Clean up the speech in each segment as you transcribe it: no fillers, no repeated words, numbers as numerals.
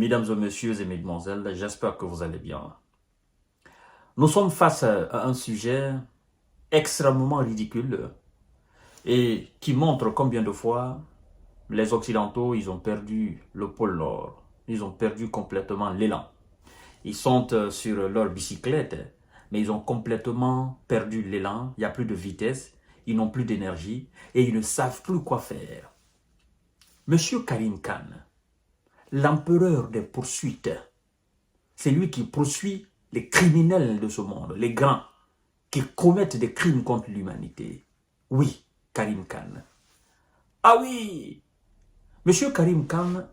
Mesdames et messieurs et mesdemoiselles, j'espère que vous allez bien. Nous sommes face à un sujet extrêmement ridicule et qui montre combien de fois les Occidentaux, ils ont perdu le pôle Nord. Ils ont perdu complètement l'élan. Ils sont sur leur bicyclette, mais ils ont complètement perdu l'élan. Il n'y a plus de vitesse, ils n'ont plus d'énergie et ils ne savent plus quoi faire. Monsieur Karim Khan, l'empereur des poursuites, c'est lui qui poursuit les criminels de ce monde, les grands, qui commettent des crimes contre l'humanité. Oui, Karim Khan. Ah oui, Monsieur Karim Khan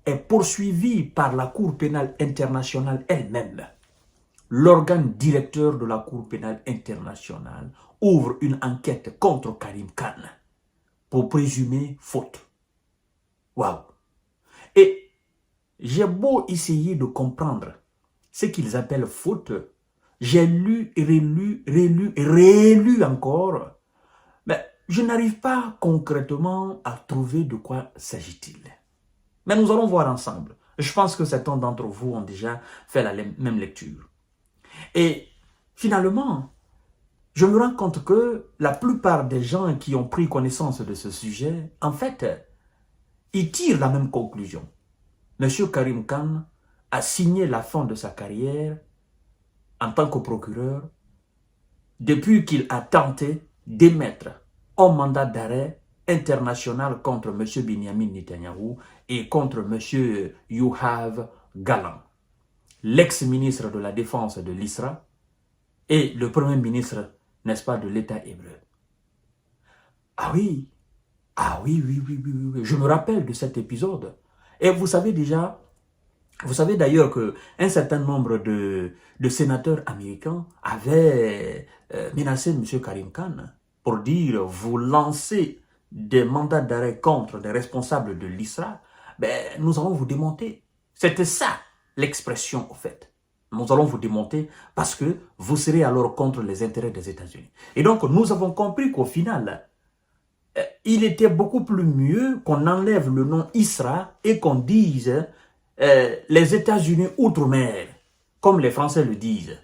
est poursuivi par la Cour pénale internationale elle-même. L'organe directeur de la Cour pénale internationale ouvre une enquête contre Karim Khan pour présumer faute. Waouh! Et j'ai beau essayer de comprendre ce qu'ils appellent faute, j'ai lu, relu, rélu encore, mais je n'arrive pas concrètement à trouver de quoi s'agit-il. Mais nous allons voir ensemble. Je pense que certains d'entre vous ont déjà fait la même lecture. Et finalement, je me rends compte que la plupart des gens qui ont pris connaissance de ce sujet, en fait, ils tirent la même conclusion. Monsieur Karim Khan a signé la fin de sa carrière en tant que procureur depuis qu'il a tenté d'émettre un mandat d'arrêt international contre M. Benjamin Netanyahu et contre M. Yoav Gallant, l'ex-ministre de la Défense de l'Israël et le premier ministre, n'est-ce pas, de l'État hébreu. Ah oui, oui, je me rappelle de cet épisode. Et vous savez déjà, vous savez d'ailleurs qu'un certain nombre de sénateurs américains avaient menacé M. Karim Khan pour dire, vous lancez des mandats d'arrêt contre des responsables de l'Israël, ben, nous allons vous démonter. C'était ça l'expression au fait. Nous allons vous démonter parce que vous serez alors contre les intérêts des États-Unis. Et donc, nous avons compris qu'au final, il était beaucoup plus mieux qu'on enlève le nom Israël et qu'on dise les États-Unis outre-mer, comme les Français le disent.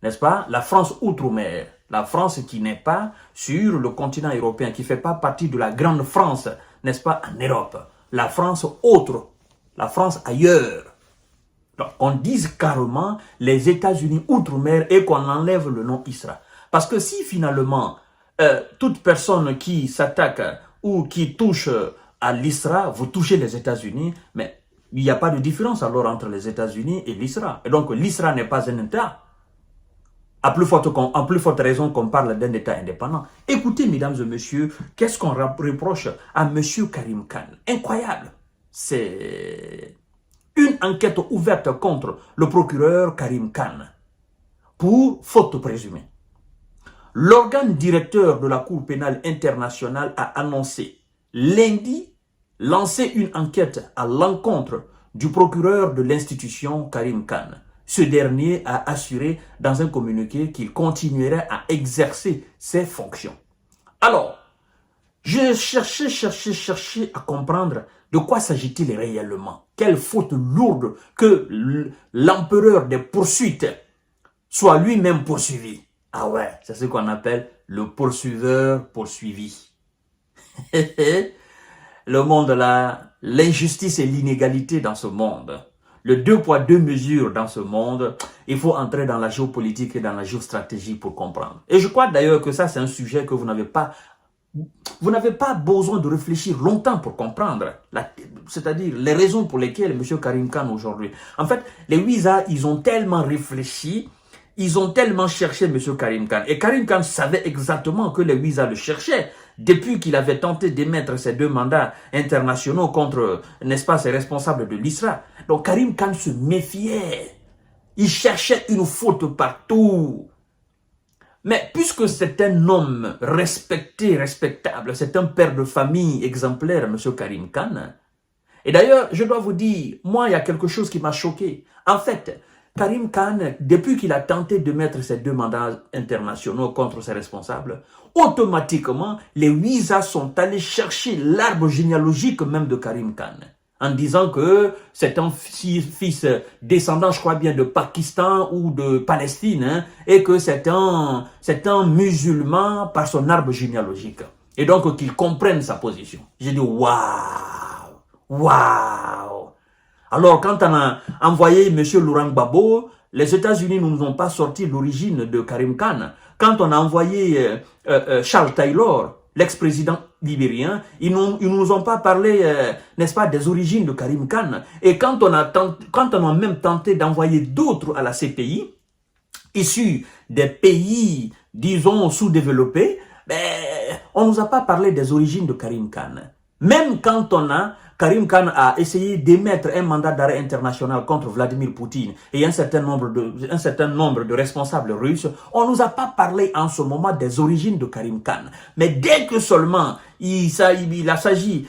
N'est-ce pas? La France outre-mer. La France qui n'est pas sur le continent européen, qui ne fait pas partie de la grande France, n'est-ce pas, en Europe. La France autre, la France ailleurs. Donc, on dise carrément les États-Unis outre-mer et qu'on enlève le nom Israël. Parce que si finalement, toute personne qui s'attaque ou qui touche à l'Israël, vous touchez les États-Unis, mais il n'y a pas de différence alors entre les États-Unis et l'Israël. Et donc l'Israël n'est pas un État. En plus forte raison qu'on parle d'un État indépendant. Écoutez, mesdames et messieurs, qu'est-ce qu'on reproche à M. Karim Khan? Incroyable. C'est une enquête ouverte contre le procureur Karim Khan pour faute présumée. L'organe directeur de la Cour pénale internationale a annoncé lundi lancer une enquête à l'encontre du procureur de l'institution Karim Khan. Ce dernier a assuré dans un communiqué qu'il continuerait à exercer ses fonctions. Alors, je cherchais à comprendre de quoi s'agit-il réellement. Quelle faute lourde que l'empereur des poursuites soit lui-même poursuivi. Ah ouais, c'est ce qu'on appelle le poursuiveur poursuivi. Le monde là, l'injustice et l'inégalité dans ce monde. Le deux poids, deux mesures dans ce monde, il faut entrer dans la géopolitique et dans la géostratégie pour comprendre. Et je crois d'ailleurs que ça, c'est un sujet que vous n'avez pas besoin de réfléchir longtemps pour comprendre. C'est-à-dire les raisons pour lesquelles M. Karim Khan aujourd'hui. En fait, les Ouïsa, ils ont tellement réfléchi, ils ont tellement cherché M. Karim Khan. Et Karim Khan savait exactement que les Ouïsa le cherchaient. Depuis qu'il avait tenté d'émettre ces deux mandats internationaux contre, n'est-ce pas, ces responsables de l'Israël. Donc Karim Khan se méfiait. Il cherchait une faute partout. Mais puisque c'est un homme respecté, respectable, c'est un père de famille exemplaire, M. Karim Khan. Et d'ailleurs, je dois vous dire, moi, il y a quelque chose qui m'a choqué. En fait, Karim Khan, depuis qu'il a tenté de mettre ces deux mandats internationaux contre ses responsables, automatiquement, les Ouïsa sont allés chercher l'arbre généalogique même de Karim Khan. en disant que c'est un fils descendant, je crois bien, de Pakistan ou de Palestine, hein, et que c'est un musulman par son arbre généalogique. Et donc qu'il comprenne sa position. J'ai dit, waouh, waouh. Alors quand on a envoyé M. Laurent Gbagbo, les États-Unis ne nous ont pas sorti l'origine de Karim Khan. Quand on a envoyé Charles Taylor, l'ex-président libérien, ils nous ont pas parlé, n'est-ce pas, des origines de Karim Khan. Et quand on a même tenté d'envoyer d'autres à la CPI, issus des pays, disons, sous-développés, ben, on nous a pas parlé des origines de Karim Khan. Même quand Karim Khan a essayé d'émettre un mandat d'arrêt international contre Vladimir Poutine et un certain nombre de responsables russes, on nous a pas parlé en ce moment des origines de Karim Khan. Mais dès que seulement il s'agit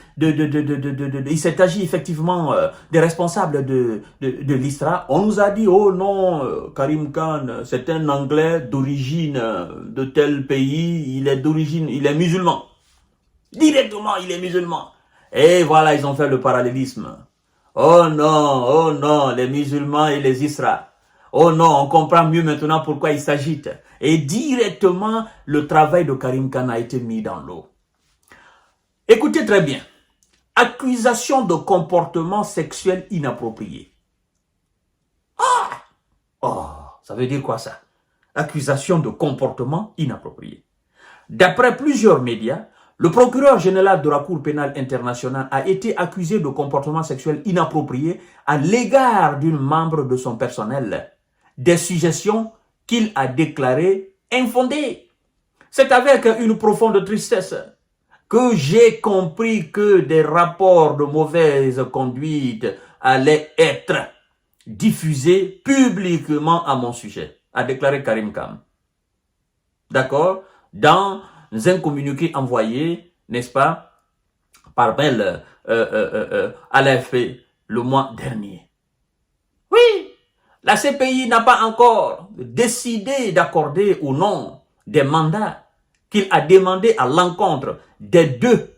effectivement des responsables de l'ISRA, on nous a dit, oh non, Karim Khan, c'est un Anglais d'origine de tel pays, il est musulman. Directement, il est musulman. Et voilà, ils ont fait le parallélisme. Oh non, les musulmans et les Isra. Oh non, on comprend mieux maintenant pourquoi ils s'agitent. Et directement, le travail de Karim Khan a été mis dans l'eau. Écoutez très bien. Accusation de comportement sexuel inapproprié. Oh, ça veut dire quoi ça? Accusation de comportement inapproprié. D'après plusieurs médias, le procureur général de la Cour pénale internationale a été accusé de comportement sexuel inapproprié à l'égard d'une membre de son personnel, des suggestions qu'il a déclarées infondées. C'est avec une profonde tristesse que j'ai compris que des rapports de mauvaise conduite allaient être diffusés publiquement à mon sujet, a déclaré Karim Khan. D'accord? Dans un communiqué envoyé, n'est-ce pas, par mail à l'AFP le mois dernier. Oui, la CPI n'a pas encore décidé d'accorder ou non des mandats qu'il a demandé à l'encontre des deux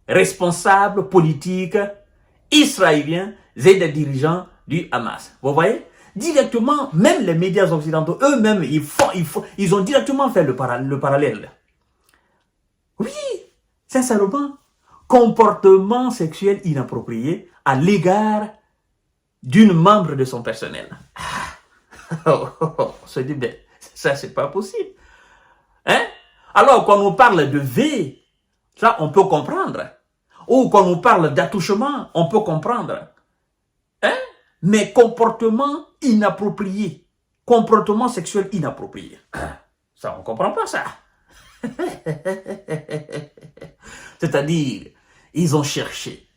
responsables politiques israéliens et des dirigeants du Hamas. Vous voyez? Directement, même les médias occidentaux, eux-mêmes, ils ont directement fait le parallèle. Oui, sincèrement, comportement sexuel inapproprié à l'égard d'une membre de son personnel. On se dit, ben, ça c'est pas possible. Hein? Alors, quand on parle de V, ça on peut comprendre. Ou quand on parle d'attouchement, on peut comprendre. Hein? Mais comportement inapproprié, comportement sexuel inapproprié, ça on ne comprend pas ça. C'est-à-dire, ils ont cherché,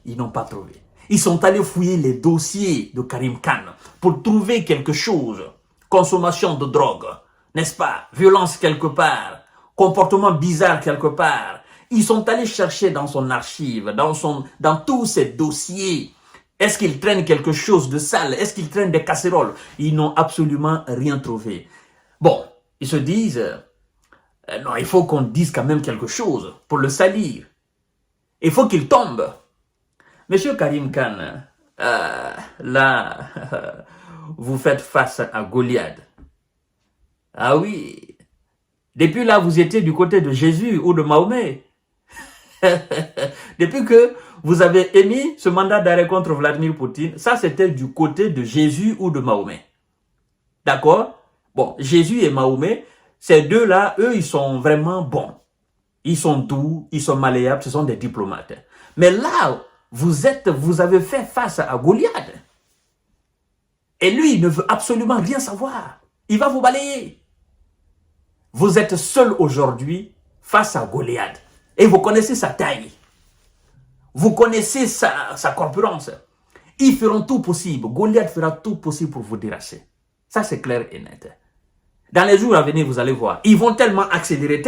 ils n'ont pas trouvé. Ils sont allés fouiller les dossiers de Karim Khan pour trouver quelque chose. Consommation de drogue, n'est-ce pas? Violence quelque part, comportement bizarre quelque part. Ils sont allés chercher dans son archive, dans tous ses dossiers. Est-ce qu'il traîne quelque chose de sale? Est-ce qu'il traîne des casseroles? Ils n'ont absolument rien trouvé. Bon, ils se disent, non, il faut qu'on dise quand même quelque chose pour le salir. Il faut qu'il tombe. Monsieur Karim Khan, là, vous faites face à Goliath. Ah oui, depuis là, vous étiez du côté de Jésus ou de Mahomet. Depuis que vous avez émis ce mandat d'arrêt contre Vladimir Poutine, ça c'était du côté de Jésus ou de Mahomet. D'accord? Bon, Jésus et Mahomet, ces deux-là, eux, ils sont vraiment bons. Ils sont doux, ils sont malléables, ce sont des diplomates. Mais là, vous avez fait face à Goliath. Et lui, il ne veut absolument rien savoir. Il va vous balayer. Vous êtes seul aujourd'hui face à Goliath. Et vous connaissez sa taille. Vous connaissez sa corpulence. Ils feront tout possible. Goliath fera tout possible pour vous déracher. Ça, c'est clair et net. Dans les jours à venir, vous allez voir. Ils vont tellement accélérer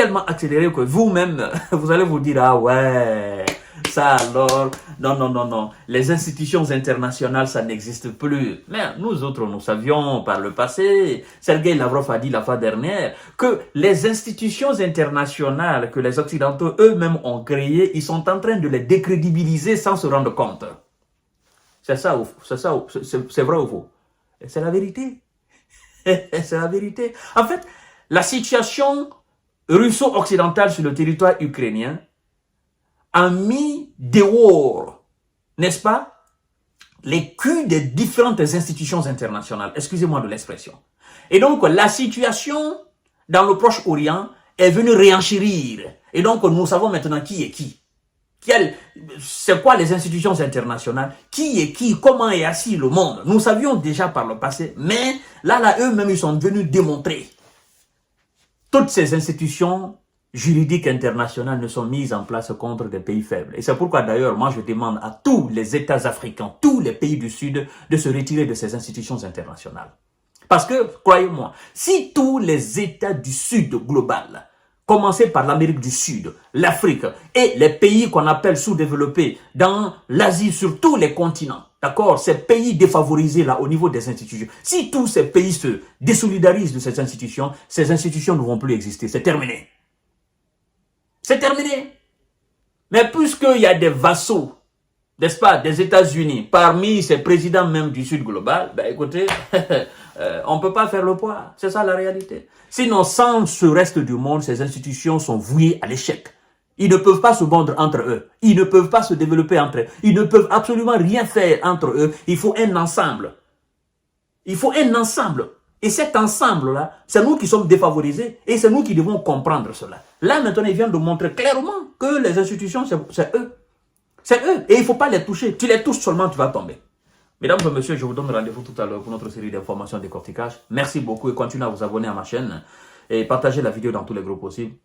que vous-même, vous allez vous dire, ah ouais, ça alors. Non, non, non, non. Les institutions internationales, ça n'existe plus. Mais nous autres, nous savions par le passé, Sergei Lavrov a dit la fois dernière, que les institutions internationales que les Occidentaux eux-mêmes ont créées, ils sont en train de les décrédibiliser sans se rendre compte. C'est ça, c'est vrai ou faux? C'est la vérité. C'est la vérité. En fait, la situation russo-occidentale sur le territoire ukrainien a mis dehors, n'est-ce pas, les culs des différentes institutions internationales. Excusez-moi de l'expression. Et donc, la situation dans le Proche-Orient est venue réenchérir. Et donc, nous savons maintenant qui est qui. C'est quoi les institutions internationales? Qui est qui? Comment est assis le monde? Nous savions déjà par le passé, mais là, eux-mêmes, ils sont venus démontrer. Toutes ces institutions juridiques internationales ne sont mises en place contre des pays faibles. Et c'est pourquoi d'ailleurs, moi je demande à tous les États africains, tous les pays du Sud, de se retirer de ces institutions internationales. Parce que, croyez-moi, si tous les États du Sud global, commencer par l'Amérique du Sud, l'Afrique et les pays qu'on appelle sous-développés dans l'Asie, sur tous les continents, d'accord, ces pays défavorisés là au niveau des institutions, si tous ces pays se désolidarisent de ces institutions ne vont plus exister, c'est terminé. C'est terminé. Mais puisqu'il y a des vassaux, n'est-ce pas, des États-Unis, parmi ces présidents même du Sud global, ben écoutez, on ne peut pas faire le poids. C'est ça la réalité. Sinon, sans ce reste du monde, ces institutions sont vouées à l'échec. Ils ne peuvent pas se bondre entre eux. Ils ne peuvent pas se développer entre eux. Ils ne peuvent absolument rien faire entre eux. Il faut un ensemble. Il faut un ensemble. Et cet ensemble-là, c'est nous qui sommes défavorisés et c'est nous qui devons comprendre cela. Là, maintenant, ils viennent de montrer clairement que les institutions, c'est eux. C'est eux. Et il ne faut pas les toucher. Tu les touches seulement, tu vas tomber. Mesdames et messieurs, je vous donne rendez-vous tout à l'heure pour notre série d'informations décortiquage. Merci beaucoup et continuez à vous abonner à ma chaîne et partagez la vidéo dans tous les groupes possibles.